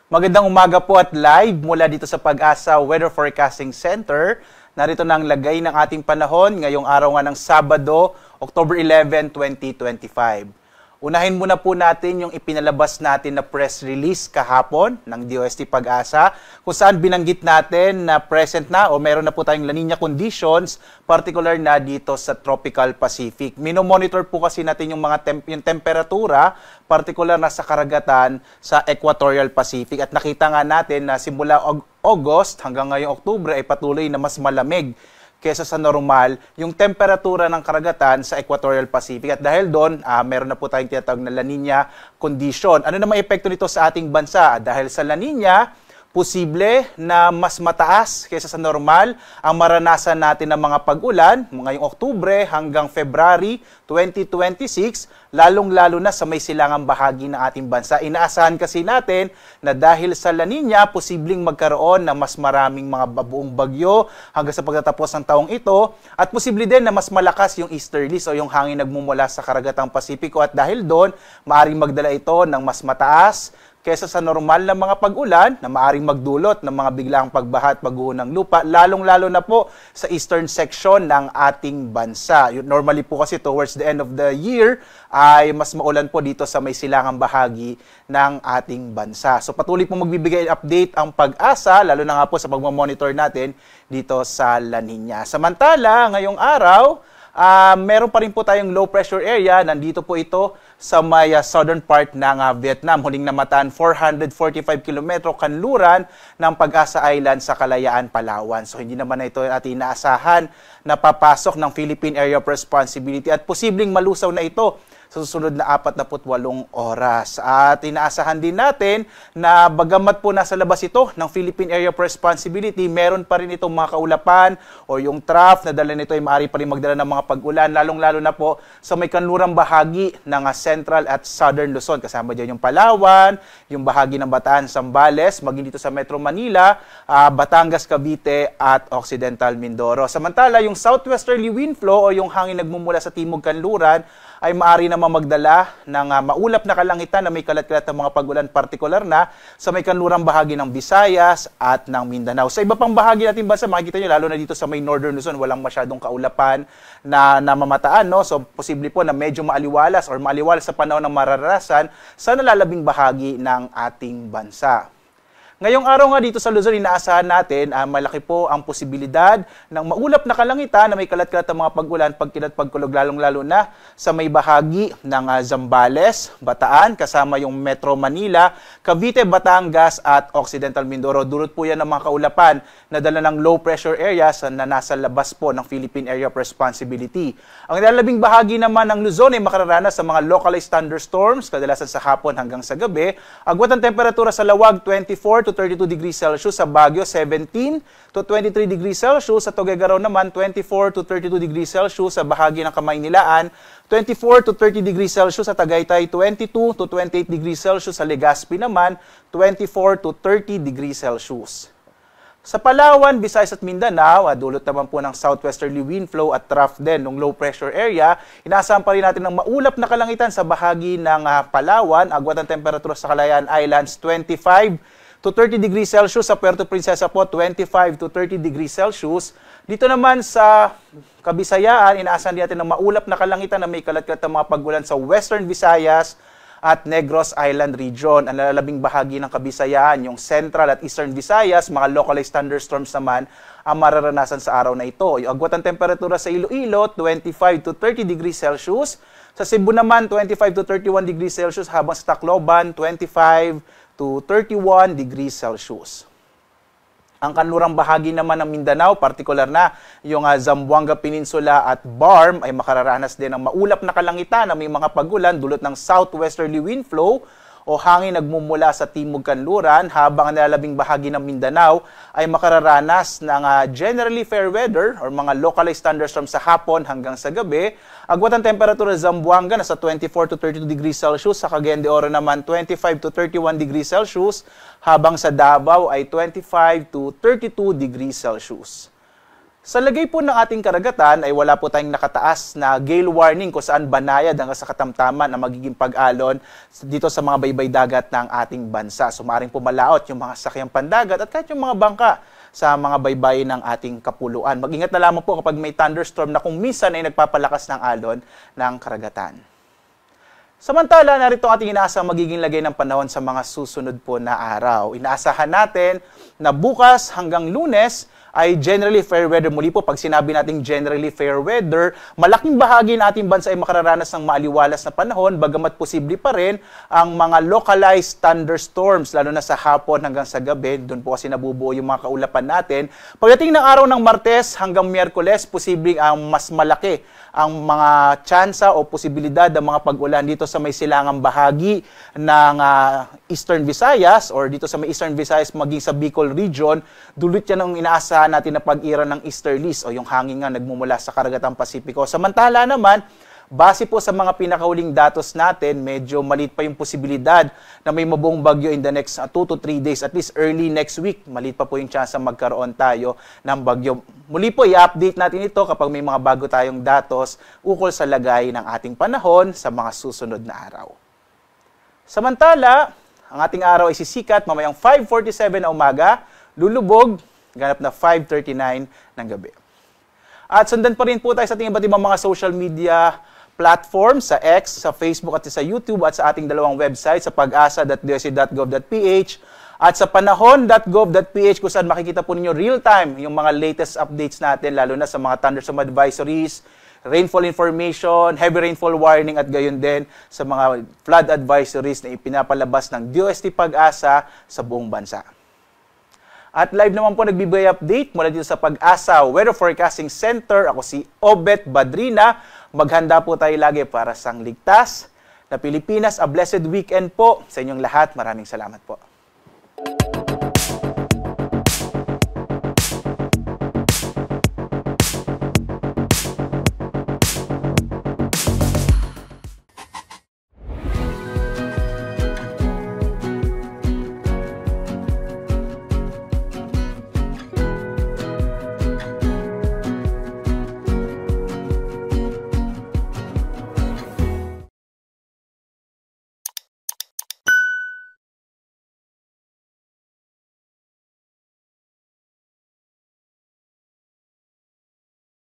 Magandang umaga po at live mula dito sa Pag-asa Weather Forecasting Center. Narito na ang lagay ng ating panahon ngayong araw nga ng Sabado, October 11, 2025. Unahin muna po natin yung ipinalabas natin na press release kahapon ng DOST Pag-asa kung saan binanggit natin na present na o meron na po tayong La Nina conditions, particular na dito sa Tropical Pacific. Minomonitor po kasi natin yung mga yung temperatura, particular na sa karagatan sa Equatorial Pacific. At nakita nga natin na simula August hanggang ngayong Oktubre ay patuloy na mas malamig kesa sa normal yung temperatura ng karagatan sa Equatorial Pacific. At dahil doon, meron na po tayong tinatawag na La Nina condition. Ano naman epekto nito sa ating bansa? Dahil sa La Nina, posible na mas mataas kaysa sa normal ang maranasan natin ng mga pag-ulan ngayong Oktubre hanggang February 2026, lalong-lalo na sa may silangang bahagi ng ating bansa. Inaasahan kasi natin na dahil sa La Nina, posibleng magkaroon ng mas maraming mga babuong bagyo hanggang sa pagtatapos ng taong ito at posible din na mas malakas yung easterlies o yung hangin nagmumula sa karagatang Pasipiko at dahil doon, maaaring magdala ito ng mas mataas kesa sa normal na mga pag-ulan na maaring magdulot ng mga biglang pagbaha at pagguho ng lupa, lalong-lalo na po sa eastern section ng ating bansa. Normally po kasi towards the end of the year ay mas maulan po dito sa may silangang bahagi ng ating bansa. So patuloy po magbibigay update ang Pag-asa, lalo na nga po sa pagmamonitor natin dito sa La Nina. Samantala, ngayong araw, meron pa rin po tayong low pressure area. Nandito po ito sa may southern part ng Vietnam. Huling namataan 445 km kanluran ng Pag-asa Island sa Kalayaan, Palawan. So hindi naman ito ating inaasahan na papasok ng Philippine Area of Responsibility at posibleng malusaw na ito sa susunod na 48 oras. At inaasahan din natin na bagamat po nasa labas ito ng Philippine Area of Responsibility, meron pa rin itong mga kaulapan o yung trough na dala nito ay maaari pa rin magdala ng mga pag-ulan, lalong-lalo na po sa may kanlurang bahagi ng Central at Southern Luzon. Kasama dyan yung Palawan, yung bahagi ng Bataan, Zambales, maging dito sa Metro Manila, Batangas, Cavite at Occidental Mindoro. Samantala, yung southwesterly wind flow o yung hangin nagmumula sa timog kanluran ay maaari naman magdala ng maulap na kalangitan na may kalat-kalat ng mga pag-ulan, partikular na sa may kanlurang bahagi ng Visayas at ng Mindanao. Sa iba pang bahagi natin bansa, makikita nyo, lalo na dito sa may Northern Luzon, walang masyadong kaulapan na namamataan. No? So, posible po na medyo maaliwalas or maaliwalas sa panahon ng mararanasan sa nalalabing bahagi ng ating bansa. Ngayong araw nga dito sa Luzon, inaasahan natin malaki po ang posibilidad ng maulap na kalangitan na may kalat-kalat ng mga pag-ulan, pagkulog, lalong-lalo na sa may bahagi ng Zambales, Bataan, kasama yung Metro Manila, Cavite, Batangas at Occidental Mindoro. Dulot po yan ng mga kaulapan na dala ng low pressure areas na nasa labas po ng Philippine Area of Responsibility. Ang nilalabing bahagi naman ng Luzon ay makararanas sa mga localized thunderstorms, kadalasan sa hapon hanggang sa gabi. Agwat ang temperatura sa Lawag, 24 to 32 degrees Celsius, sa Baguio 17 to 23 degrees Celsius, sa Tuguegarao naman 24 to 32 degrees Celsius, sa bahagi ng Kamaynilaan 24 to 30 degrees Celsius, sa Tagaytay 22 to 28 degrees Celsius, sa Legazpi naman 24 to 30 degrees Celsius. Sa Palawan, Visayas at Mindanao, dulot naman po ng southwesterly wind flow at trough din ng low pressure area, inaasahan pa rin natin ng maulap na kalangitan sa bahagi ng Palawan. Agwat ang temperatura sa Kalayaan Islands 25 to 30 degrees Celsius, sa Puerto Princesa po 25 to 30 degrees Celsius. Dito naman sa Kabisayaan, inaasahan din natin ng maulap na kalangitan na may kalat-kalat ng mga pag-ulan sa Western Visayas at Negros Island region. Ang lalabing bahagi ng Kabisayaan, yung Central at Eastern Visayas, mga localized thunderstorms naman ang mararanasan sa araw na ito. Yung agwat ang temperatura sa Iloilo, 25 to 30 degrees Celsius. Sa Cebu naman, 25 to 31 degrees Celsius, habang sa Tacloban, 25 to 31 degrees Celsius. Ang kanlurang bahagi naman ng Mindanao, partikular na yung Zamboanga Peninsula at Barm, ay makararanas din ng maulap na kalangitan na may mga pag-ulan dulot ng southwesterly wind flow o hangin nagmumula sa timog kanluran, habang ang nalalabing bahagi ng Mindanao ay makararanas ng generally fair weather or mga localized thunderstorms sa hapon hanggang sa gabi. Agwat ang temperatura sa Zamboanga nasa 24 to 32 degrees Celsius, sa Cagayan de Oro naman 25 to 31 degrees Celsius, habang sa Davao ay 25 to 32 degrees Celsius. Sa lagay po ng ating karagatan ay wala po tayong nakataas na gale warning kung saan banayad hanggang sa katamtaman ang magiging pag-alon dito sa mga baybay dagat ng ating bansa. So maaaring pumalaot yung mga sakyang pandagat at kahit yung mga bangka sa mga baybayin ng ating kapuluan. Mag-ingat na lamang po kapag may thunderstorm na kung minsan ay nagpapalakas ng alon ng karagatan. Samantala, narito ang ating inaasang magiging lagay ng panahon sa mga susunod po na araw. Inaasahan natin na bukas hanggang Lunes ay generally fair weather. Muli po, pag sinabi natin generally fair weather, malaking bahagi ng ating bansa ay makararanas ng maaliwalas na panahon, bagamat posible pa rin ang mga localized thunderstorms, lalo na sa hapon hanggang sa gabi. Doon po kasi nabubuo yung mga kaulapan natin. Pagdating ng araw ng Martes hanggang Miyerkules, posibleng ang mas malaki ang mga tsansa o posibilidad ng mga pag-ulan dito sa may silangang bahagi ng Eastern Visayas or dito sa may Eastern Visayas maging sa Bicol region. Dulot yan ang inaasahan natin na pag-ira ng easterlies o yung hangin nga nagmumula sa Karagatang Pasipiko. Samantala naman, base po sa mga pinakahuling datos natin, medyo maliit pa yung posibilidad na may mabuong bagyo in the next 2 to 3 days, at least early next week. Maliit pa po yung chance na magkaroon tayo ng bagyo. Muli po, i-update natin ito kapag may mga bago tayong datos ukol sa lagay ng ating panahon sa mga susunod na araw. Samantala, ang ating araw ay sisikat mamayang 5:47 na umaga, lulubog, ganap na 5:39 ng gabi. At sundan pa rin po tayo sa ating iba't ibang mga social media platforms, sa X, sa Facebook at sa YouTube at sa ating dalawang website sa pag-asa.doc.gov.ph at sa panahon.gov.ph kung saan makikita po ninyo real-time yung mga latest updates natin, lalo na sa mga thunderstorm advisories, rainfall information, heavy rainfall warning at gayon din sa mga flood advisories na ipinapalabas ng DOST Pag-asa sa buong bansa. At live naman po nagbibigay update mula dito sa Pag-asa Weather Forecasting Center. Ako si Obet Badrina. Maghanda po tayo lagi para sa ligtas na Pilipinas. A blessed weekend po sa inyong lahat. Maraming salamat po.